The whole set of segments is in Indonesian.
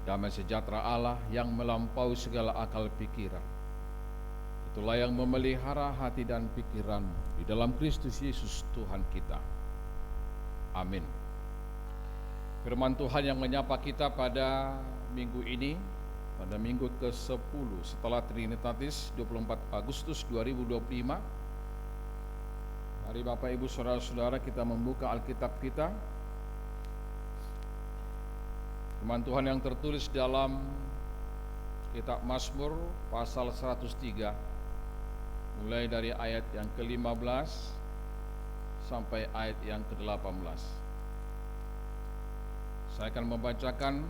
Damai sejahtera Allah yang melampaui segala akal pikiran, itulah yang memelihara hati dan pikiranmu di dalam Kristus Yesus Tuhan kita. Amin. Firman Tuhan yang menyapa kita pada minggu ini, pada minggu ke-10 setelah Trinitatis 24 Agustus 2025. Mari Bapak Ibu Saudara-saudara kita membuka Alkitab kita. Firman Tuhan yang tertulis dalam kitab Mazmur pasal 103 mulai dari ayat yang ke-15 sampai ayat yang ke-18. Saya akan membacakan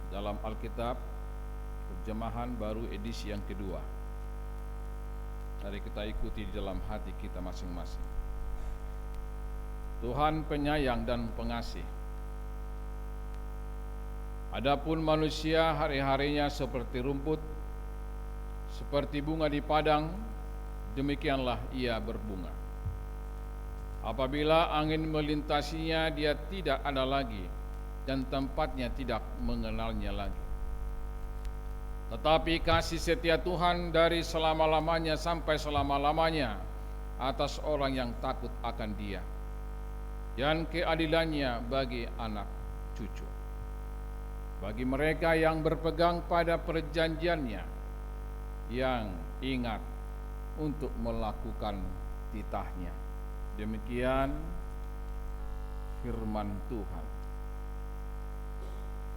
dalam Alkitab terjemahan baru edisi yang kedua. Mari kita ikuti di dalam hati kita masing-masing. Tuhan penyayang dan pengasih. Adapun manusia hari-harinya seperti rumput, seperti bunga di padang, demikianlah ia berbunga. Apabila angin melintasinya, dia tidak ada lagi, dan tempatnya tidak mengenalnya lagi. Tetapi kasih setia Tuhan dari selama-lamanya sampai selama-lamanya atas orang yang takut akan Dia, dan keadilannya bagi anak cucu, bagi mereka yang berpegang pada perjanjiannya, yang ingat untuk melakukan titahnya. Demikian firman Tuhan.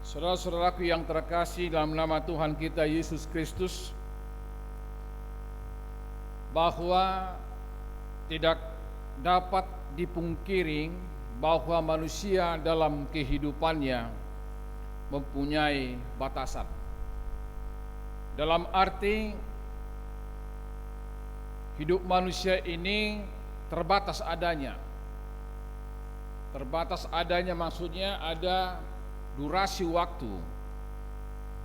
Saudara-saudaraku yang terkasih dalam nama Tuhan kita Yesus Kristus, bahwa tidak dapat dipungkiri bahwa manusia dalam kehidupannya mempunyai batasan. Dalam arti hidup manusia ini terbatas adanya. Terbatas adanya maksudnya ada durasi waktu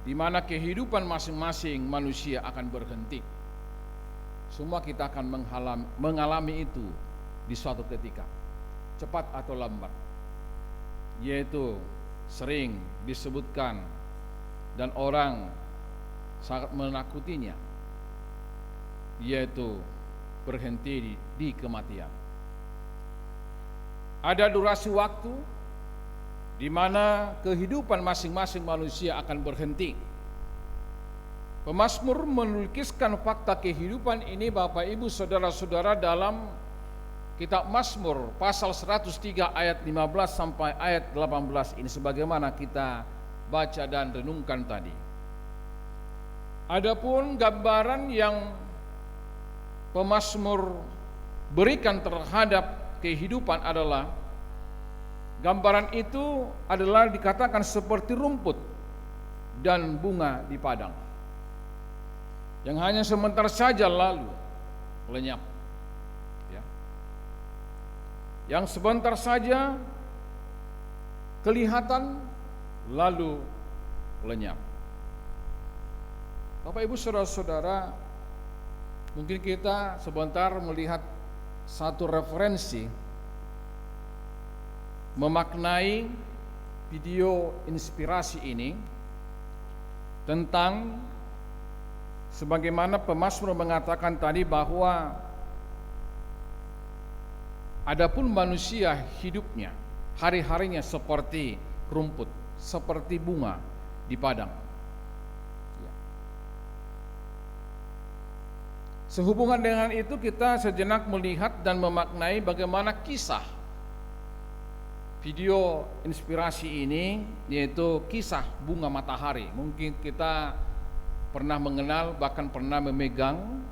di mana kehidupan masing-masing manusia akan berhenti. Semua kita akan mengalami itu di suatu ketika, cepat atau lambat. Yaitu sering disebutkan dan orang sangat menakutinya, yaitu berhenti di kematian. Ada durasi waktu di mana kehidupan masing-masing manusia akan berhenti. Pemazmur melukiskan fakta kehidupan ini Bapak Ibu Saudara-saudara dalam kitab Mazmur pasal 103 ayat 15 sampai ayat 18 ini, sebagaimana kita baca dan renungkan tadi. Adapun gambaran yang pemazmur berikan terhadap kehidupan adalah, gambaran itu adalah dikatakan seperti rumput dan bunga di padang, yang hanya sebentar saja lalu lenyap. Ya. Yang sebentar saja kelihatan lalu lenyap. Bapak Ibu Saudara-saudara, mungkin kita sebentar melihat satu referensi memaknai video inspirasi ini tentang sebagaimana pemazmur mengatakan tadi bahwa adapun manusia hidupnya hari-harinya seperti rumput, seperti bunga di padang. Sehubungan dengan itu kita sejenak melihat dan memaknai bagaimana kisah video inspirasi ini, yaitu kisah bunga matahari. Mungkin kita pernah mengenal, bahkan pernah memegang,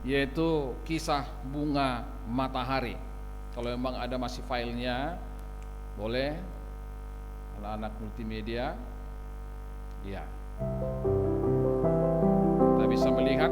yaitu kisah bunga matahari. Kalau memang ada masih filenya, boleh anak-anak multimedia, ya, kita bisa melihat.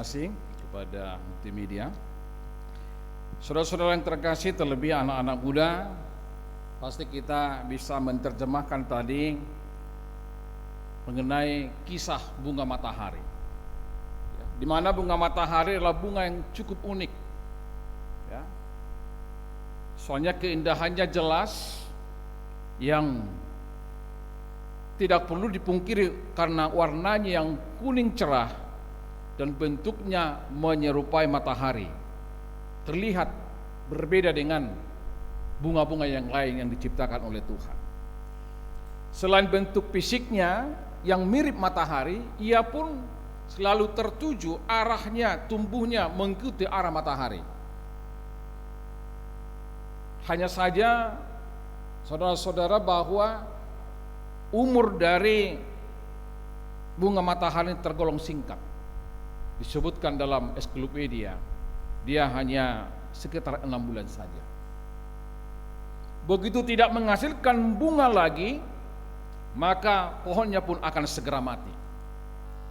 kasih kepada multimedia. Saudara-saudara yang terkasih, terlebih anak-anak muda, pasti kita bisa menerjemahkan tadi mengenai kisah bunga matahari, di mana bunga matahari adalah bunga yang cukup unik, ya. Soalnya keindahannya jelas, yang tidak perlu dipungkiri karena warnanya yang kuning cerah dan bentuknya menyerupai matahari. Terlihat berbeda dengan bunga-bunga yang lain yang diciptakan oleh Tuhan. Selain bentuk fisiknya yang mirip matahari, ia pun selalu tertuju arahnya, tumbuhnya mengikuti arah matahari. Hanya saja saudara-saudara bahwa umur dari bunga matahari tergolong singkat. Disebutkan dalam ensiklopedia, dia hanya sekitar 6 bulan saja. Begitu tidak menghasilkan bunga lagi, maka pohonnya pun akan segera mati.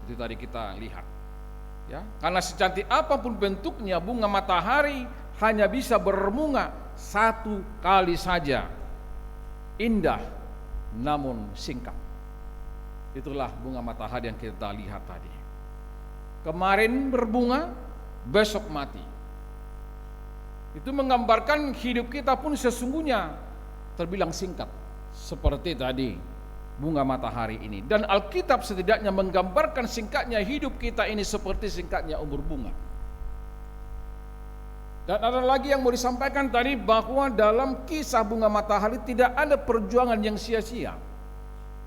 Itu tadi kita lihat, ya. Karena secantik apapun bentuknya, bunga matahari hanya bisa berbunga 1 kali saja. Indah namun singkat. Itulah bunga matahari yang kita lihat tadi. Kemarin berbunga, besok mati. Itu menggambarkan hidup kita pun sesungguhnya terbilang singkat, seperti tadi bunga matahari ini. Dan Alkitab setidaknya menggambarkan singkatnya hidup kita ini seperti singkatnya umur bunga. Dan ada lagi yang mau disampaikan tadi, bahwa dalam kisah bunga matahari tidak ada perjuangan yang sia-sia.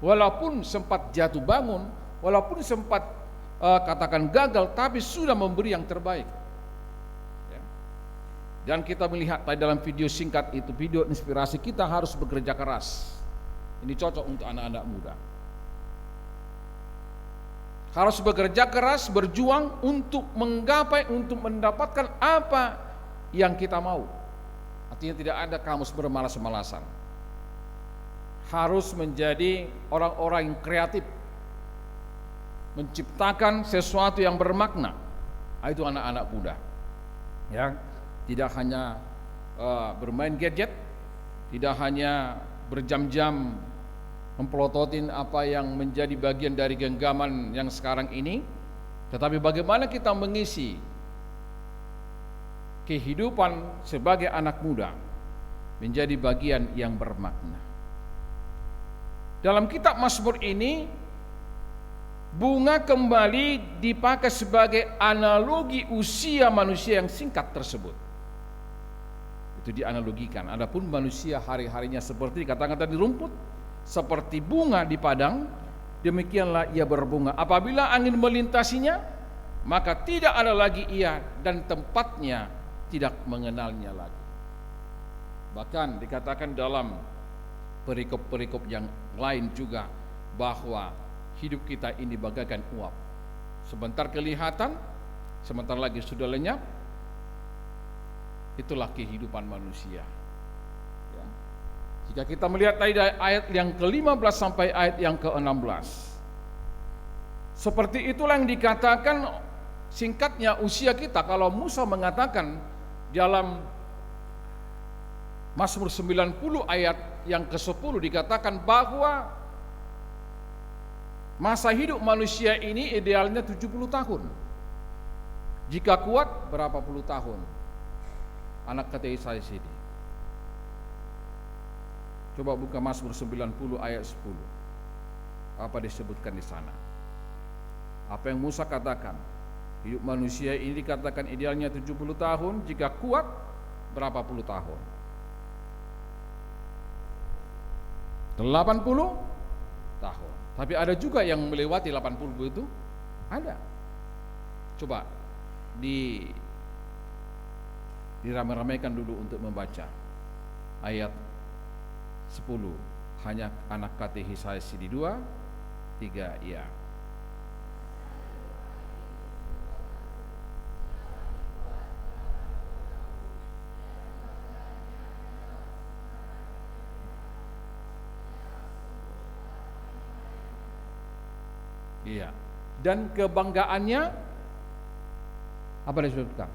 Walaupun sempat jatuh bangun, walaupun sempat katakan gagal, tapi sudah memberi yang terbaik, ya. Dan kita melihat tadi dalam video singkat itu, video inspirasi, kita harus bekerja keras. Ini cocok untuk anak-anak muda. Harus bekerja keras, berjuang untuk menggapai, untuk mendapatkan apa yang kita mau. Artinya tidak ada kamus bermalas-malasan. Harus menjadi orang-orang yang kreatif, menciptakan sesuatu yang bermakna. Itu anak-anak muda, ya. Tidak hanya bermain gadget, tidak hanya berjam-jam mempelototin apa yang menjadi bagian dari genggaman yang sekarang ini, tetapi bagaimana kita mengisi kehidupan sebagai anak muda menjadi bagian yang bermakna. Dalam kitab Mazmur ini, bunga kembali dipakai sebagai analogi usia manusia yang singkat tersebut. Itu dianalogikan. Adapun manusia hari-harinya seperti dikatakan tadi rumput, seperti bunga di padang, demikianlah ia berbunga. Apabila angin melintasinya, maka tidak ada lagi ia, dan tempatnya tidak mengenalnya lagi. Bahkan dikatakan dalam perikop-perikop yang lain juga, bahwa hidup kita ini bagaikan uap. Sebentar kelihatan, sebentar lagi sudah lenyap. Itulah kehidupan manusia, ya. Jika kita melihat tadi dari ayat yang ke-15 sampai ayat yang ke-16, seperti itulah yang dikatakan singkatnya usia kita. Kalau Musa mengatakan dalam Mazmur 90 ayat yang ke-10, dikatakan bahwa masa hidup manusia ini idealnya 70 tahun. Jika kuat berapa puluh tahun? Anak kata saya sini. Coba buka Mazmur 90 ayat 10. Apa disebutkan di sana? Apa yang Musa katakan? Hidup manusia ini dikatakan idealnya 70 tahun, jika kuat berapa puluh tahun? 80 tahun. Tapi ada juga yang melewati 80 itu, ada. Coba diramai-ramaikan dulu untuk membaca ayat 10. Hanya anak katekisasi di 2, 3, ya. Iya. Dan kebanggaannya Apa disebutkan?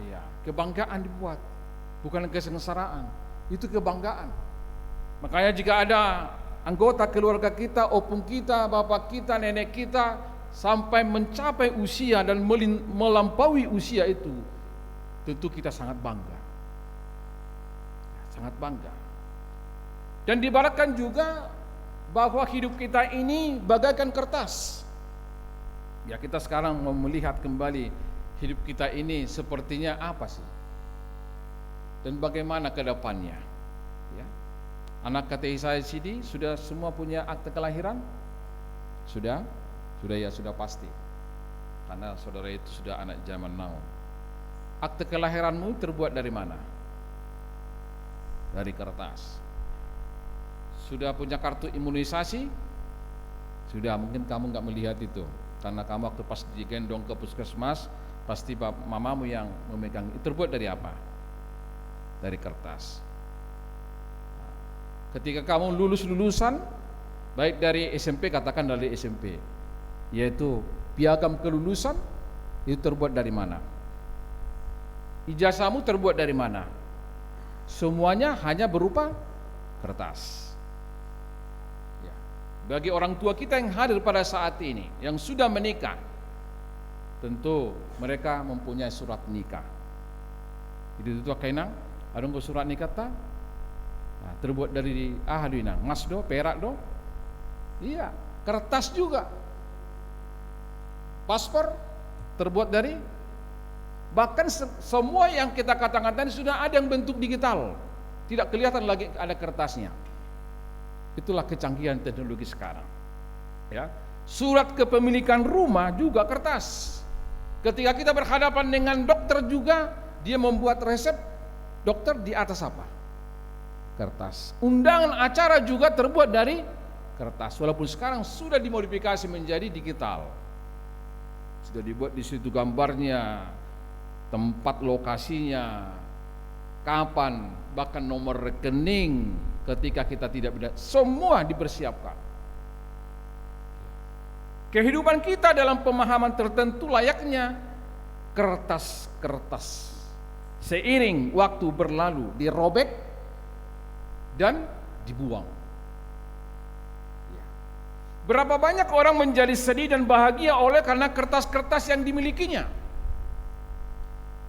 Iya, kebanggaan dibuat, bukan kesengsaraan. Itu kebanggaan. Makanya jika ada anggota keluarga kita, opung kita, bapak kita, nenek kita sampai mencapai usia dan melampaui usia itu, tentu kita sangat bangga. Sangat bangga. Dan diibaratkan juga bahwa hidup kita ini bagaikan kertas. Ya, kita sekarang mau melihat kembali hidup kita ini sepertinya apa sih? Dan bagaimana ke depannya? Ya. Anak KTI saya sini sudah semua punya akte kelahiran? Sudah? Sudah ya, sudah pasti. Karena saudara itu sudah anak zaman now. Akte kelahiranmu terbuat dari mana? Dari kertas. Sudah punya kartu imunisasi? Sudah, mungkin kamu nggak melihat itu. Karena kamu waktu pas digendong ke puskesmas, pasti mamamu yang memegang. Itu terbuat dari apa? Dari kertas. Ketika kamu lulusan, baik dari SMP, katakan dari SMP, yaitu piagam kelulusan, itu terbuat dari mana? Ijazahmu terbuat dari mana? Semuanya hanya berupa kertas. Ya. Bagi orang tua kita yang hadir pada saat ini, yang sudah menikah, tentu mereka mempunyai surat nikah. Itu kainang, ada nggak surat nikah ta? Nah, terbuat dari haluina, emas do, perak do. Iya, kertas juga. Paspor terbuat dari, bahkan semua yang kita katakan tadi sudah ada yang bentuk digital, tidak kelihatan lagi ada kertasnya. Itulah kecanggihan teknologi sekarang. Ya, surat kepemilikan rumah juga kertas. Ketika kita berhadapan dengan dokter juga, dia membuat resep dokter di atas apa? Kertas. Undangan acara juga terbuat dari kertas, walaupun sekarang sudah dimodifikasi menjadi digital. Sudah dibuat di situ gambarnya, tempat lokasinya, kapan, bahkan nomor rekening ketika kita tidak bisa, semua dipersiapkan. Kehidupan kita dalam pemahaman tertentu layaknya kertas-kertas. Seiring waktu berlalu dirobek dan dibuang. Berapa banyak orang menjadi sedih dan bahagia oleh karena kertas-kertas yang dimilikinya.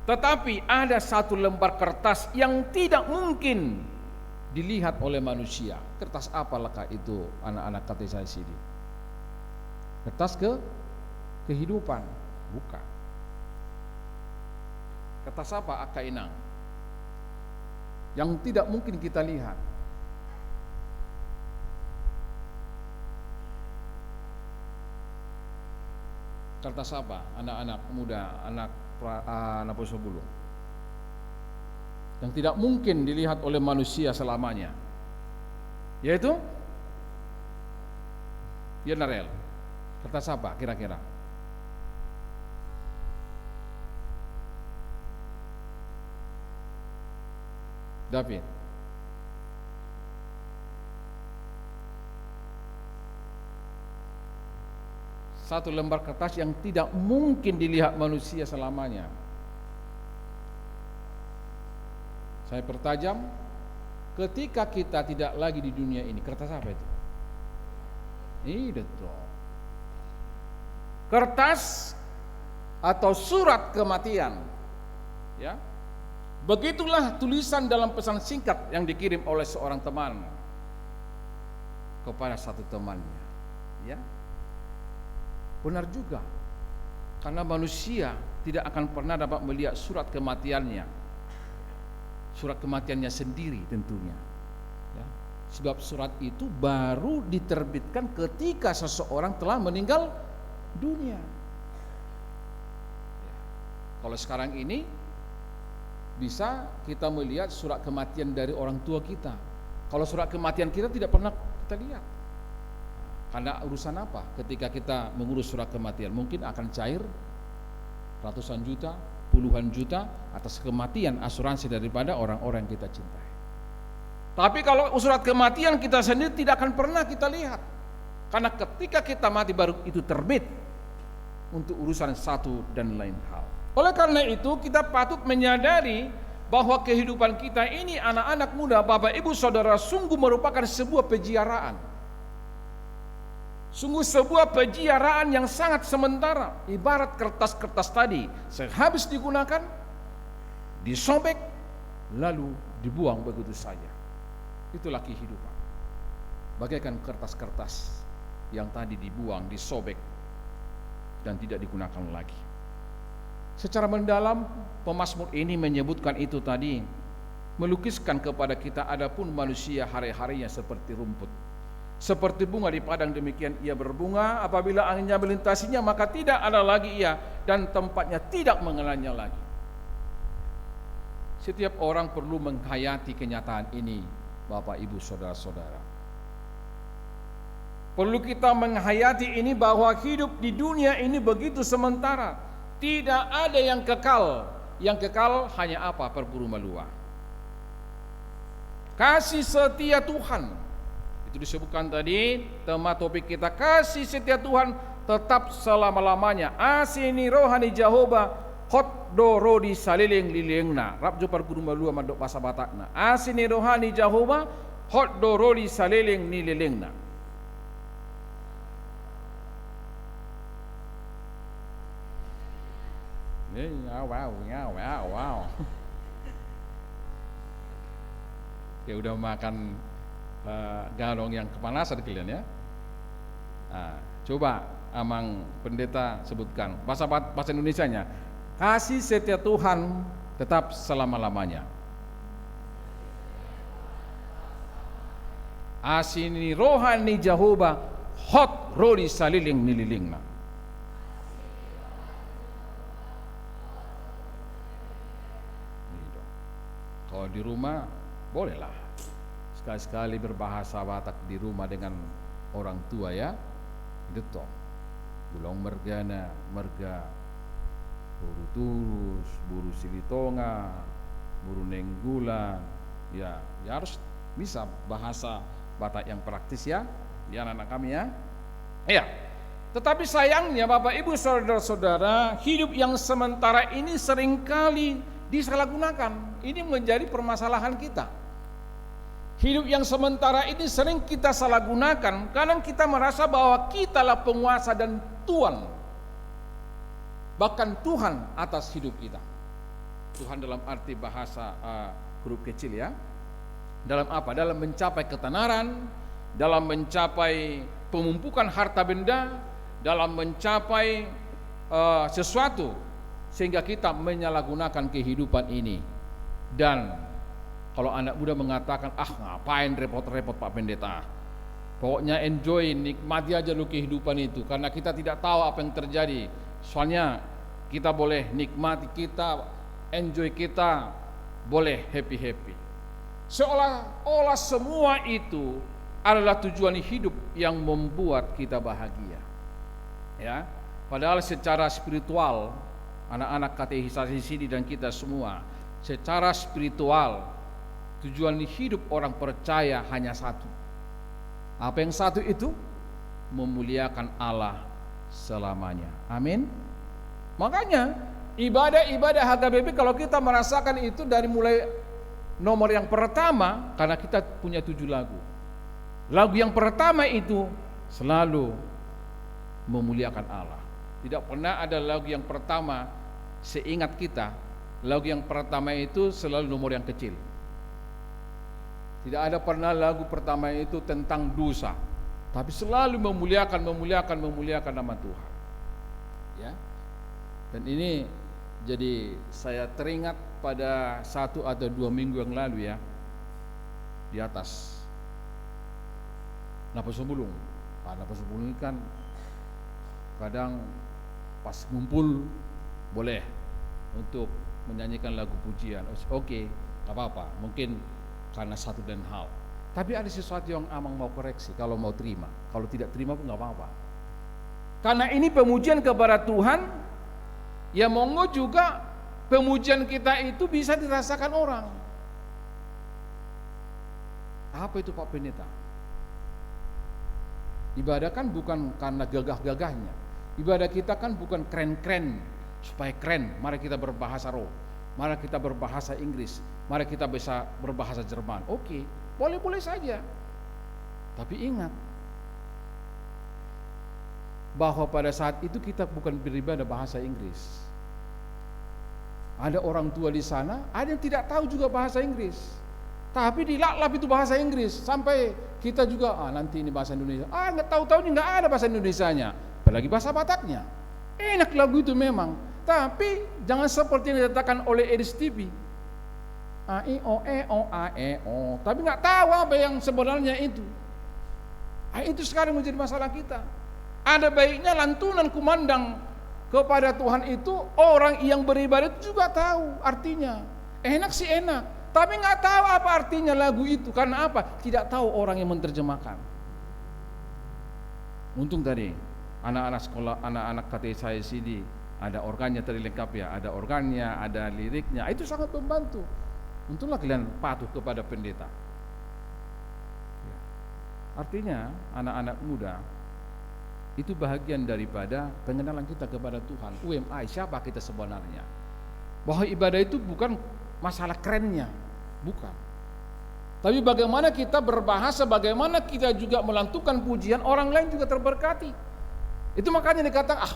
Tetapi ada satu lembar kertas yang tidak mungkin dilihat oleh manusia. Kertas apakah itu, anak-anak KTI saya sini? Kertas kehidupan? Bukan. Kertas apa, Aka Inang? Yang tidak mungkin kita lihat. Kertas apa, anak-anak muda, anak Posobulung? Yang tidak mungkin dilihat oleh manusia selamanya, yaitu Narel. Kertas apa kira-kira? David. Satu lembar kertas yang tidak mungkin dilihat manusia selamanya. Saya pertajam, ketika kita tidak lagi di dunia ini, kertas apa itu? Ini dong. Kertas atau surat kematian. Ya. Begitulah tulisan dalam pesan singkat yang dikirim oleh seorang teman kepada satu temannya. Ya. Benar juga, karena manusia tidak akan pernah dapat melihat surat kematiannya sendiri tentunya. Ya. Sebab surat itu baru diterbitkan ketika seseorang telah meninggal dunia. Ya. Kalau sekarang ini bisa kita melihat surat kematian dari orang tua kita. Kalau surat kematian kita tidak pernah kita lihat. Karena urusan apa? Ketika kita mengurus surat kematian, mungkin akan cair ratusan juta, puluhan juta atas kematian asuransi daripada orang-orang yang kita cintai. Tapi kalau surat kematian kita sendiri tidak akan pernah kita lihat. Karena ketika kita mati baru itu terbit untuk urusan satu dan lain hal. Oleh karena itu kita patut menyadari bahwa kehidupan kita ini anak-anak muda, Bapak Ibu Saudara, sungguh merupakan sebuah peziaraan. Sungguh sebuah peziaraan yang sangat sementara. Ibarat kertas-kertas tadi, sehabis digunakan, disobek, lalu dibuang begitu saja. Itulah kehidupan. Bagaikan kertas-kertas yang tadi dibuang, disobek, dan tidak digunakan lagi. Secara mendalam, pemazmur ini menyebutkan itu tadi, melukiskan kepada kita adapun manusia hari-harinya seperti rumput. Seperti bunga di padang, demikian ia berbunga, apabila anginnya melintasinya maka tidak ada lagi ia, dan tempatnya tidak mengenalnya lagi. Setiap orang perlu menghayati kenyataan ini, Bapak Ibu Saudara-saudara. Perlu kita menghayati ini bahwa hidup di dunia ini begitu sementara. Tidak ada yang kekal. Yang kekal hanya apa? Berburu meluah. Kasih setia Tuhan. Itu disebutkan tadi, tema topik kita, kasih setia Tuhan tetap selama-lamanya. Asini rohani Jehovah hot do rodi saliling lilingna. Rap jo berburu meluah mandok bahasa Batakna. Asini rohani Jehovah hot do rodi saliling lilingna. Wow. Ya udah makan galong yang kepanasan kalian ya. Coba Amang Pendeta sebutkan bahasa Indonesianya. Kasih setia Tuhan tetap selama-lamanya. Asini rohani Jehovah hot rodi saliling nililingna. Kalau di rumah bolehlah sekali-sekali berbahasa Batak di rumah dengan orang tua ya. Itu toh bulong mergana, merga, buru tulus, buru silitonga, buru nenggulan. Ya harus bisa bahasa Batak yang praktis ya, di anak-anak kami ya. Ya. Tetapi sayangnya Bapak Ibu Saudara-saudara, hidup yang sementara ini seringkali disalahgunakan. Ini menjadi permasalahan kita. Hidup yang sementara ini sering kita salahgunakan. Kadang kita merasa bahwa kitalah penguasa dan Tuhan, bahkan Tuhan atas hidup kita. Tuhan dalam arti bahasa huruf kecil ya. Dalam apa? Dalam mencapai ketenaran, dalam mencapai pemumpukan harta benda, dalam mencapai sesuatu, sehingga kita menyalahgunakan kehidupan ini. Dan kalau anak muda mengatakan, ngapain repot-repot Pak Pendeta, pokoknya enjoy, nikmati aja lu kehidupan itu, karena kita tidak tahu apa yang terjadi. Soalnya kita boleh nikmati, kita enjoy, kita boleh happy-happy. Seolah-olah semua itu adalah tujuan hidup yang membuat kita bahagia. Ya, padahal secara spiritual, anak-anak katekisasi sini dan kita semua, secara spiritual tujuan hidup orang percaya hanya satu. Apa yang satu itu? Memuliakan Allah selamanya. Amin. Makanya ibadah-ibadah HKBP kalau kita merasakan itu dari mulai nomor yang pertama, karena kita punya 7 lagu. Lagu yang pertama itu selalu memuliakan Allah. Tidak pernah ada lagu yang pertama, seingat kita, lagu yang pertama itu selalu nomor yang kecil. Tidak ada pernah lagu pertama itu tentang dosa, tapi selalu memuliakan nama Tuhan. Ya. Dan ini jadi saya teringat pada 1 atau 2 minggu yang lalu ya, di atas Napa Sumbulung. Napa Sumbulung kan kadang pas ngumpul boleh untuk menyanyikan lagu pujian. Oke, gak apa-apa, mungkin karena satu dan hal. Tapi ada sesuatu yang Amang mau koreksi, kalau mau terima. Kalau tidak terima pun gak apa-apa. Karena ini pemujian kepada Tuhan, ya monggo juga pemujian kita itu bisa dirasakan orang. Apa itu Pak Pendeta? Ibadah kan bukan karena gagah-gagahnya, Ibadah kita kan bukan keren-keren supaya keren. Mari kita berbahasa roh, mari kita berbahasa Inggris, mari kita bisa berbahasa Jerman. Oke, boleh-boleh saja. Tapi ingat bahwa pada saat itu kita bukan beribadah bahasa Inggris. Ada orang tua di sana, ada yang tidak tahu juga bahasa Inggris, tapi dilalap itu bahasa Inggris sampai kita juga nanti ini bahasa Indonesia. Nggak tahu-tahunya nggak ada bahasa Indonesianya, apalagi bahasa Bataknya. Enak lagu itu memang, tapi jangan seperti yang dikatakan oleh Edis TV. A I O E O A E O, tapi nggak tahu apa yang sebenarnya itu. Itu sekarang menjadi masalah kita. Ada baiknya lantunan kumandang kepada Tuhan itu orang yang beribadah itu juga tahu artinya. Enak sih enak, tapi nggak tahu apa artinya lagu itu. Karena apa? Tidak tahu orang yang menerjemahkan. Untung tadi anak-anak sekolah, anak-anak KTI saya CD ada organnya tadi lengkap ya, ada organnya, ada liriknya. Itu sangat membantu. Untunglah kalian patuh kepada pendeta. Artinya anak-anak muda itu bahagian daripada pengenalan kita kepada Tuhan. UMI, siapa kita sebenarnya? Bahwa ibadah itu bukan masalah kerennya, bukan. Tapi bagaimana kita berbahasa, bagaimana kita juga melantunkan pujian, orang lain juga terberkati. Itu makanya dikatakan,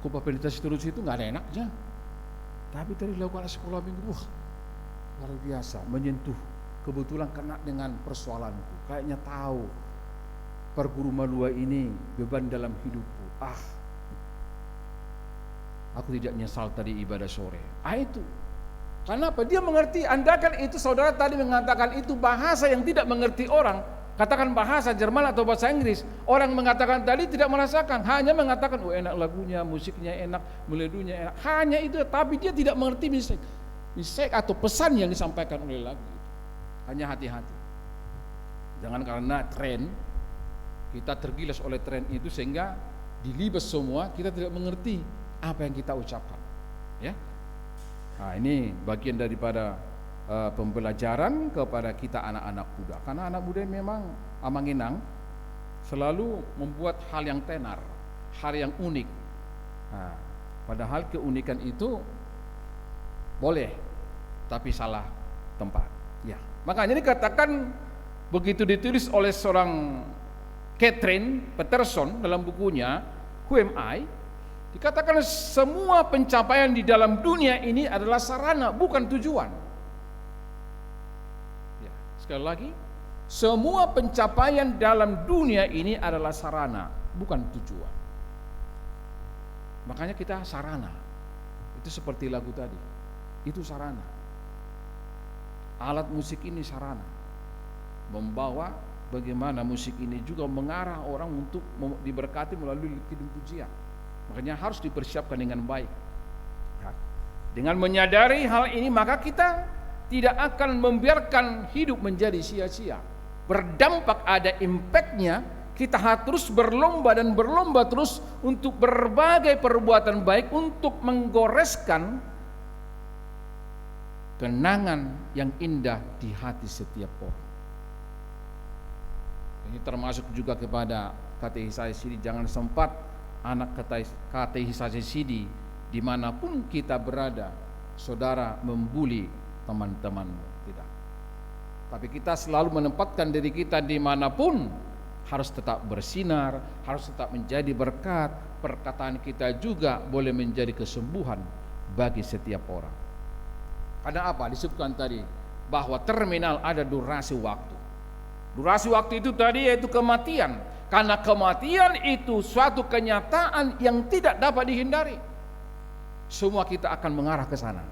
khotbah pendeta terus itu nggak ada enaknya. Tapi tadi dilakukan sekolah minggu, luar biasa, menyentuh. Kebetulan kena dengan persoalanku, kayaknya tahu perguru malua ini beban dalam hidupku. Aku tidak nyesal tadi ibadah sore. Itu. Kenapa? Dia mengerti. Andaikan itu saudara tadi mengatakan itu bahasa yang tidak mengerti orang, katakan bahasa Jerman atau bahasa Inggris, orang mengatakan tadi tidak merasakan, hanya mengatakan enak lagunya, musiknya enak, melodinya enak, hanya itu. Tapi dia tidak mengerti misek atau pesan yang disampaikan oleh lagu itu. Hanya hati-hati. Jangan karena tren kita tergilas oleh tren itu sehingga dilibas semua, kita tidak mengerti apa yang kita ucapkan. Ya. Nah, ini bagian daripada pembelajaran kepada kita anak-anak muda. Karena anak muda memang amanginang selalu membuat hal yang tenar, hal yang unik. Nah, padahal keunikan itu boleh, tapi salah tempat. Ya. Makanya dikatakan begitu ditulis oleh seorang Catherine Peterson dalam bukunya Who Am I, dikatakan semua pencapaian di dalam dunia ini adalah sarana, bukan tujuan. Ya, sekali lagi, semua pencapaian dalam dunia ini adalah sarana, bukan tujuan. Makanya kita sarana. Itu seperti lagu tadi. Itu sarana. Alat musik ini sarana, membawa bagaimana musik ini juga mengarah orang untuk diberkati melalui kidung pujian. Makanya harus dipersiapkan dengan baik. Dengan menyadari hal ini, maka kita tidak akan membiarkan hidup menjadi sia-sia. Berdampak, ada impactnya. Kita harus terus berlomba dan berlomba terus untuk berbagai perbuatan baik untuk menggoreskan kenangan yang indah di hati setiap orang. Ini termasuk juga kepada katekisasi. Jangan sempat anak katekisasi dimanapun kita berada, saudara membuli teman-temanmu. Tidak. Tapi kita selalu menempatkan diri kita dimanapun, harus tetap bersinar, harus tetap menjadi berkat. Perkataan kita juga boleh menjadi kesembuhan bagi setiap orang. Karena apa? Disebutkan tadi bahwa terminal ada durasi waktu. Durasi waktu itu tadi yaitu kematian. Karena kematian itu suatu kenyataan yang tidak dapat dihindari. Semua kita akan mengarah ke sana.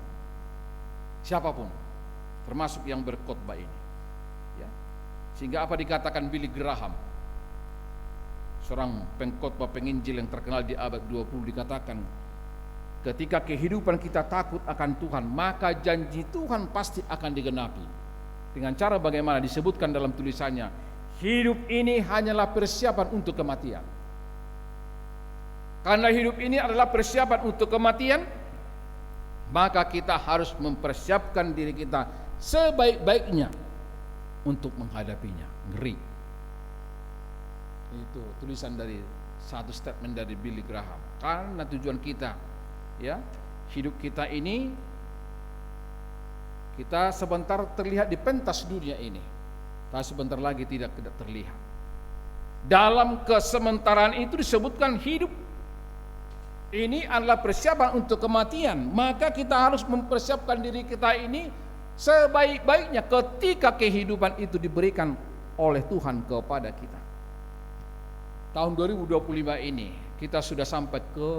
Siapapun, termasuk yang berkhotbah ini. Ya. Sehingga apa dikatakan Billy Graham, seorang pengkhotbah penginjil yang terkenal di abad 20, dikatakan, ketika kehidupan kita takut akan Tuhan, maka janji Tuhan pasti akan digenapi. Dengan cara bagaimana? Disebutkan dalam tulisannya, hidup ini hanyalah persiapan untuk kematian. Karena hidup ini adalah persiapan untuk kematian, maka kita harus mempersiapkan diri kita sebaik-baiknya untuk menghadapinya. Ngeri. Itu tulisan dari satu statement dari Billy Graham. Karena tujuan kita, ya, hidup kita ini, kita sebentar terlihat di pentas dunia ini, tapi sebentar lagi tidak terlihat. Dalam kesementaraan itu disebutkan hidup ini adalah persiapan untuk kematian. Maka kita harus mempersiapkan diri kita ini sebaik-baiknya ketika kehidupan itu diberikan oleh Tuhan kepada kita. Tahun 2025 ini kita sudah sampai ke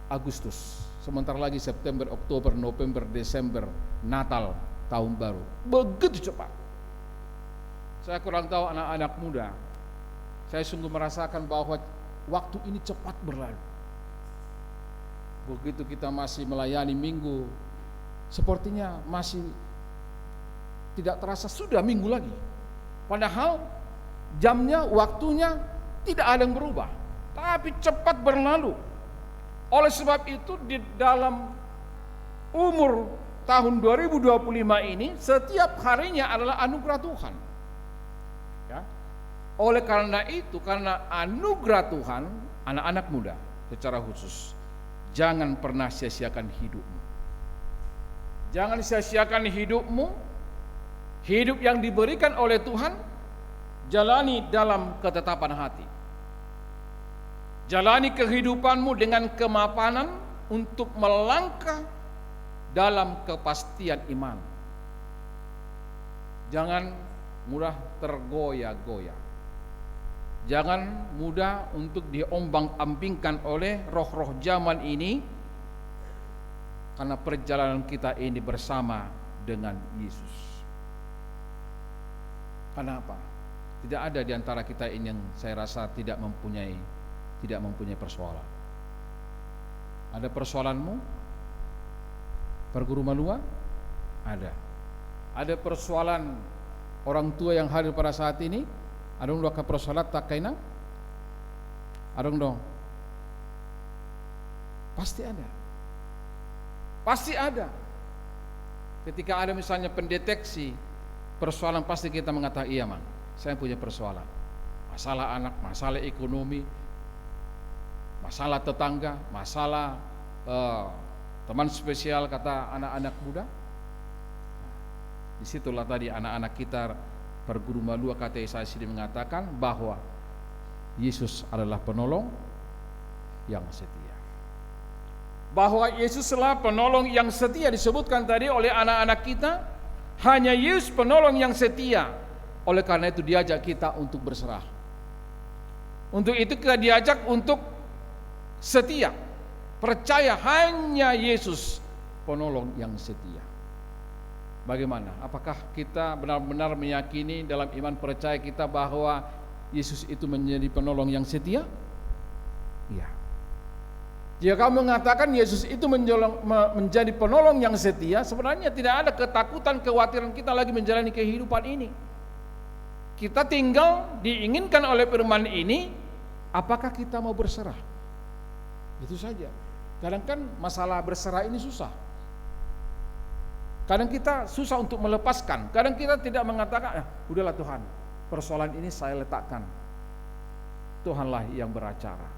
Agustus. Sebentar lagi September, Oktober, November, Desember, Natal, tahun baru. Begitu cepat. Saya kurang tahu anak-anak muda. Saya sungguh merasakan bahwa waktu ini cepat berlalu. Begitu kita masih melayani minggu, sepertinya masih tidak terasa sudah minggu lagi. Padahal jamnya, waktunya tidak ada yang berubah, tapi cepat berlalu. Oleh sebab itu di dalam umur tahun 2025 ini setiap harinya adalah anugerah Tuhan. Ya. Oleh karena itu, karena anugerah Tuhan, anak-anak muda secara khusus, jangan pernah sia-siakan hidupmu. Jangan sia-siakan hidupmu, hidup yang diberikan oleh Tuhan. Jalani dalam ketetapan hati. Jalani kehidupanmu dengan kemapanan untuk melangkah dalam kepastian iman. Jangan mudah tergoyah-goyah. Jangan mudah untuk diombang-ambingkan oleh roh-roh zaman ini, karena perjalanan kita ini bersama dengan Yesus. Kenapa? Tidak ada di antara kita ini yang saya rasa tidak mempunyai persoalan. Ada persoalanmu? Perguru Malua? Ada. Ada persoalan orang tua yang hadir pada saat ini? Adong doa persoalan tak kainang? Adong dong. Pasti ada. Pasti ada. Ketika ada misalnya pendeteksi persoalan, pasti kita mengatakan iya mang, saya punya persoalan, masalah anak, masalah ekonomi, masalah tetangga, masalah teman spesial, kata anak-anak muda. Disitulah tadi anak-anak kita Perguru Malua KTSI mengatakan bahwa Yesus adalah penolong yang setia. Bahwa Yesuslah penolong yang setia disebutkan tadi oleh anak-anak kita. Hanya Yesus penolong yang setia. Oleh karena itu diajak kita untuk berserah. Untuk itu kita diajak untuk setia. Percaya hanya Yesus penolong yang setia. Bagaimana? Apakah kita benar-benar meyakini dalam iman percaya kita bahwa Yesus itu menjadi penolong yang setia? Iya. Jika kamu mengatakan Yesus itu menjadi penolong yang setia, sebenarnya tidak ada ketakutan, kekhawatiran kita lagi menjalani kehidupan ini. Kita tinggal diinginkan oleh firman ini, apakah kita mau berserah? Itu saja. Kadang kan masalah berserah ini susah. Kadang kita susah untuk melepaskan. Kadang kita tidak mengatakan, udahlah Tuhan, persoalan ini saya letakkan. Tuhanlah yang beracara,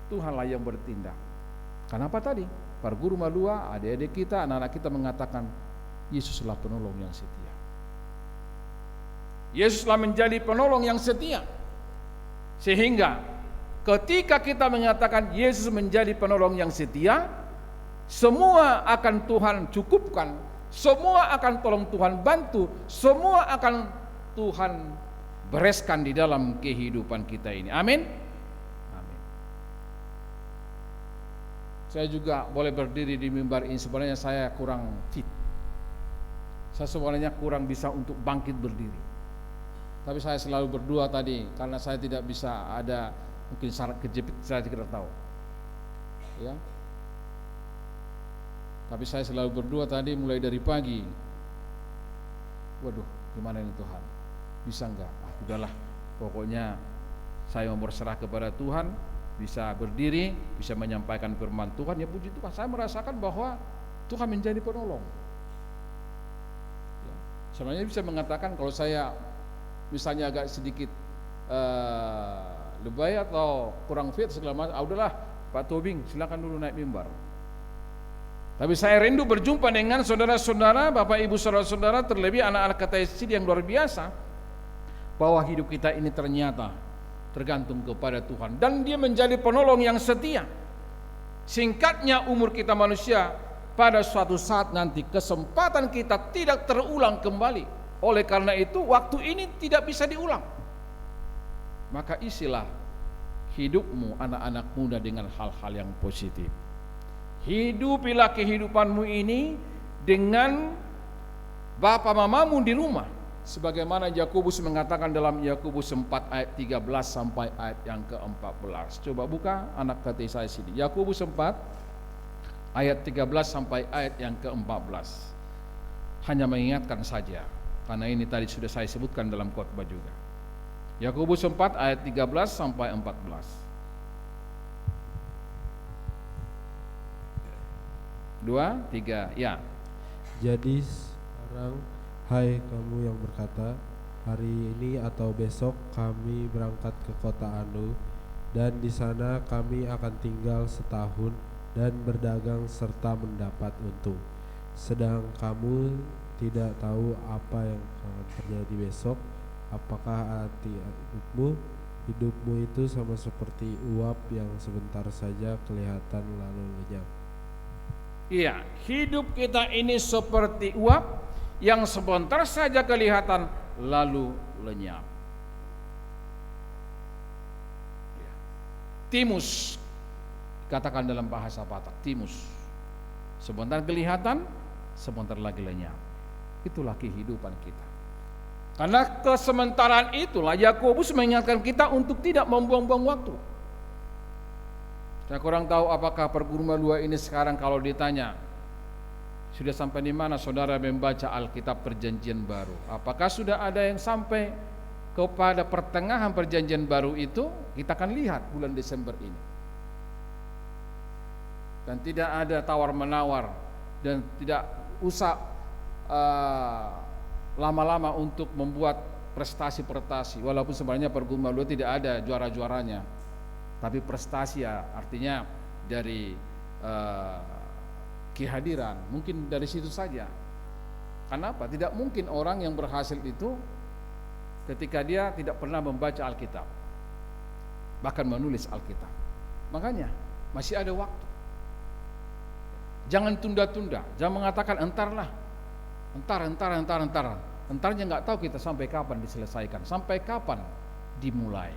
Tuhanlah yang bertindak. Kenapa tadi? Para guru Malua, adik-adik kita, anak-anak kita mengatakan, Yesuslah penolong yang setia. Yesuslah menjadi penolong yang setia. Sehingga ketika kita mengatakan Yesus menjadi penolong yang setia, semua akan Tuhan cukupkan, semua akan tolong Tuhan bantu, semua akan Tuhan bereskan di dalam kehidupan kita ini. Amin. Amin. Saya juga boleh berdiri di mimbar ini, sebenarnya saya kurang fit. Saya sebenarnya kurang bisa untuk bangkit berdiri. Tapi saya selalu berdoa tadi, karena saya tidak bisa, ada mungkin syarat kejepit, saya tidak tahu. Ya. Tapi saya selalu berdoa tadi mulai dari pagi. Waduh, gimana ini Tuhan? Bisa enggak? Udahlah, pokoknya saya mau berserah kepada Tuhan, bisa berdiri, bisa menyampaikan firman Tuhan. Ya puji Tuhan, saya merasakan bahwa Tuhan menjadi penolong. Ya. Sebenarnya bisa mengatakan kalau saya misalnya agak sedikit lebay atau kurang fit segala macam, udahlah Pak Tobing silakan dulu naik mimbar. Tapi saya rindu berjumpa dengan saudara-saudara, Bapak Ibu saudara-saudara, terlebih anak-anak KTSC yang luar biasa, bahwa hidup kita ini ternyata tergantung kepada Tuhan dan Dia menjadi penolong yang setia. Singkatnya umur kita manusia, pada suatu saat nanti kesempatan kita tidak terulang kembali. Oleh karena itu waktu ini tidak bisa diulang. Maka isilah hidupmu anak-anak muda dengan hal-hal yang positif. Hidupilah kehidupanmu ini dengan bapa mamamu di rumah, sebagaimana Yakobus mengatakan dalam Yakobus 4 ayat 13 sampai ayat yang ke-14. Coba buka anak kata saya sini. Yakobus 4 ayat 13 sampai ayat yang ke-14. Hanya mengingatkan saja, karena ini tadi sudah saya sebutkan dalam khotbah juga. Yakobus 4 ayat 13 sampai 14. 2, 3, ya. Jadi sekarang, hai kamu yang berkata, hari ini atau besok kami berangkat ke kota Anu, dan di sana kami akan tinggal setahun dan berdagang serta mendapat untung. Sedang kamu tidak tahu apa yang akan terjadi besok. Apakah hidupmu itu sama seperti uap yang sebentar saja kelihatan lalu lenyap. Iya, hidup kita ini seperti uap yang sebentar saja kelihatan lalu lenyap. Timus, katakan dalam bahasa Batak, timus. Sebentar kelihatan, sebentar lagi lenyap. Itulah kehidupan kita. Karena kesementaraan itulah Yakobus mengingatkan kita untuk tidak membuang-buang waktu. Saya kurang tahu apakah pergumulan dua ini sekarang kalau ditanya sudah sampai di mana saudara membaca Alkitab Perjanjian Baru. Apakah sudah ada yang sampai kepada pertengahan Perjanjian Baru itu? Kita akan lihat bulan Desember ini. Dan tidak ada tawar-menawar dan tidak usah lama-lama untuk membuat prestasi-prestasi. Walaupun sebenarnya pergumulan dua tidak ada juara-juaranya. Tapi prestasi ya artinya dari kehadiran, mungkin dari situ saja. Kenapa? Tidak mungkin orang yang berhasil itu ketika dia tidak pernah membaca Alkitab, bahkan menulis Alkitab. Makanya masih ada waktu. Jangan tunda-tunda, jangan mengatakan entarlah, entar. Entarnya nggak tahu kita sampai kapan diselesaikan, sampai kapan dimulai.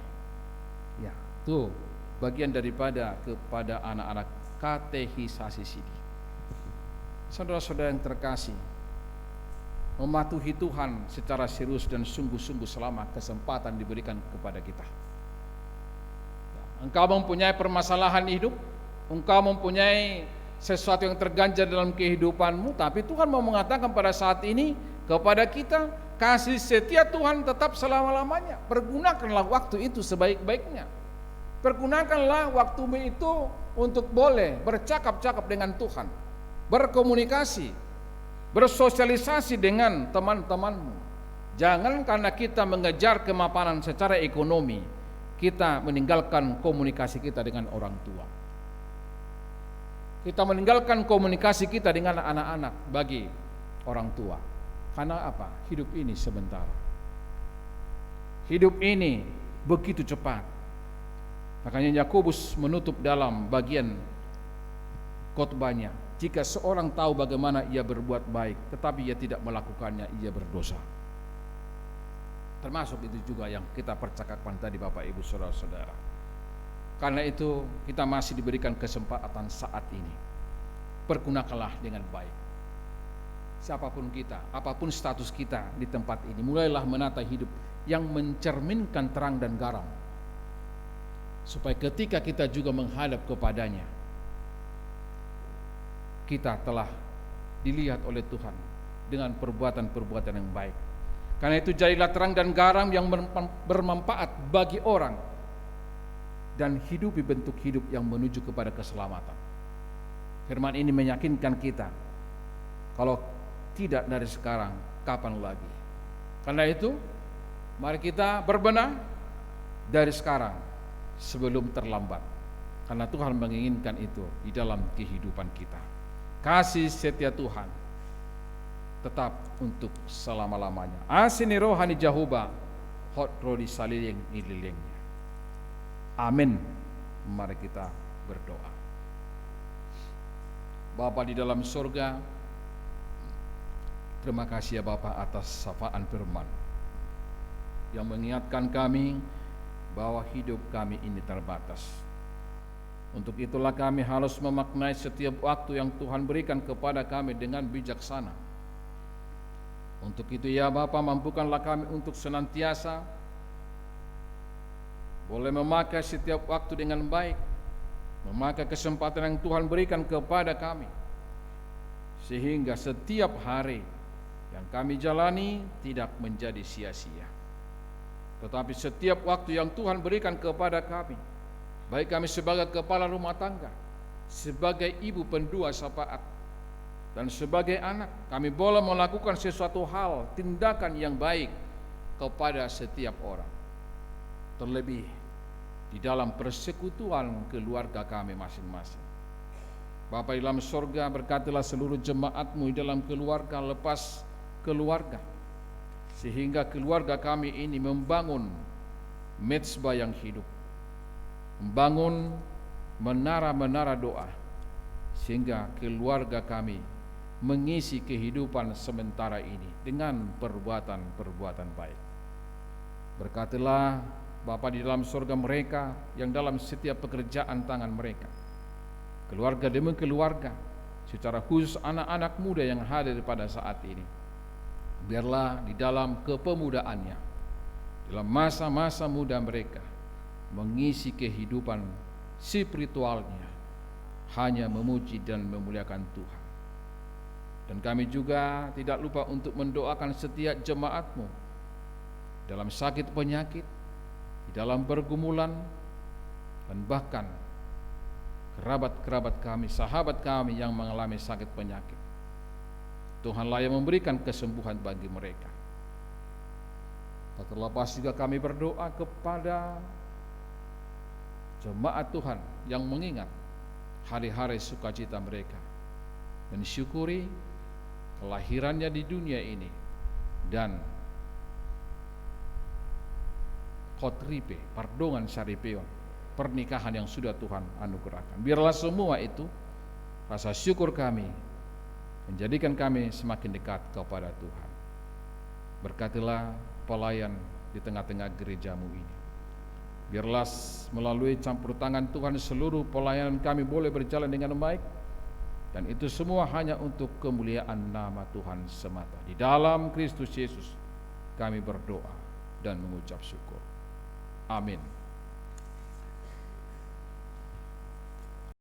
Ya, tuh bagian daripada kepada anak-anak katekisasi sini. Saudara-saudara yang terkasih, mematuhi Tuhan secara serius dan sungguh-sungguh selama kesempatan diberikan kepada kita. Engkau mempunyai permasalahan hidup, engkau mempunyai sesuatu yang terganjal dalam kehidupanmu, tapi Tuhan mau mengatakan pada saat ini kepada kita, kasih setia Tuhan tetap selama-lamanya. Pergunakanlah waktu itu sebaik-baiknya. Pergunakanlah waktumu itu untuk boleh bercakap-cakap dengan Tuhan, berkomunikasi, bersosialisasi dengan teman-temanmu. Jangan karena kita mengejar kemapanan secara ekonomi, kita meninggalkan komunikasi kita dengan orang tua. Kita meninggalkan komunikasi kita dengan anak-anak bagi orang tua. Karena apa? Hidup ini sebentar. Hidup ini begitu cepat. Makanya Yakobus menutup dalam bagian khotbahnya, jika seorang tahu bagaimana ia berbuat baik tetapi ia tidak melakukannya, ia berdosa. Termasuk itu juga yang kita percakapkan tadi Bapak Ibu Saudara-saudara. Karena itu kita masih diberikan kesempatan saat ini. Pergunakanlah dengan baik. Siapapun kita, apapun status kita di tempat ini, mulailah menata hidup yang mencerminkan terang dan garam. Supaya ketika kita juga menghadap kepadanya, kita telah dilihat oleh Tuhan dengan perbuatan-perbuatan yang baik. Karena itu jadilah terang dan garam yang bermanfaat bagi orang, dan hidupi bentuk hidup yang menuju kepada keselamatan. Firman ini meyakinkan kita, kalau tidak dari sekarang, kapan lagi? Karena itu, mari kita berbenah, dari sekarang sebelum terlambat, karena Tuhan menginginkan itu di dalam kehidupan kita. Kasih setia Tuhan tetap untuk selama-lamanya. Asini rohani Jehovah hot rodi saliling ililingnya. Amin. Mari kita berdoa. Bapa di dalam surga, terima kasih ya Bapa atas sapaan firman yang mengingatkan kami bahwa hidup kami ini terbatas. Untuk itulah kami harus memaknai setiap waktu yang Tuhan berikan kepada kami dengan bijaksana. Untuk itu ya Bapa, mampukanlah kami untuk senantiasa boleh memakai setiap waktu dengan baik, memakai kesempatan yang Tuhan berikan kepada kami, sehingga setiap hari yang kami jalani tidak menjadi sia-sia. Tetapi setiap waktu yang Tuhan berikan kepada kami, baik kami sebagai kepala rumah tangga, sebagai ibu pendua syafaat, dan sebagai anak, kami boleh melakukan sesuatu hal, tindakan yang baik kepada setiap orang. Terlebih di dalam persekutuan keluarga kami masing-masing. Bapa di dalam sorga, berkatilah seluruh jemaat-Mu di dalam keluarga lepas keluarga, sehingga keluarga kami ini membangun mezbah yang hidup, membangun menara-menara doa, sehingga keluarga kami mengisi kehidupan sementara ini dengan perbuatan-perbuatan baik. Berkatilah Bapa di dalam surga mereka yang dalam setiap pekerjaan tangan mereka, keluarga demi keluarga, secara khusus anak-anak muda yang hadir pada saat ini. Biarlah di dalam kepemudaannya, dalam masa-masa muda mereka, mengisi kehidupan spiritualnya hanya memuji dan memuliakan Tuhan. Dan kami juga tidak lupa untuk mendoakan setiap jemaat-Mu dalam sakit penyakit, di dalam pergumulan, dan bahkan kerabat-kerabat kami, sahabat kami yang mengalami sakit penyakit. Tuhanlah yang memberikan kesembuhan bagi mereka. Tak terlepas juga kami berdoa kepada jemaat Tuhan yang mengingat hari-hari sukacita mereka, mensyukuri kelahirannya di dunia ini, dan kotripe, pardongan saripeon, pernikahan yang sudah Tuhan anugerahkan. Biarlah semua itu rasa syukur kami menjadikan kami semakin dekat kepada Tuhan. Berkatilah pelayan di tengah-tengah gereja-Mu ini. Biarlah melalui campur tangan Tuhan seluruh pelayanan kami boleh berjalan dengan baik, dan itu semua hanya untuk kemuliaan nama Tuhan semata. Di dalam Kristus Yesus kami berdoa dan mengucap syukur. Amin.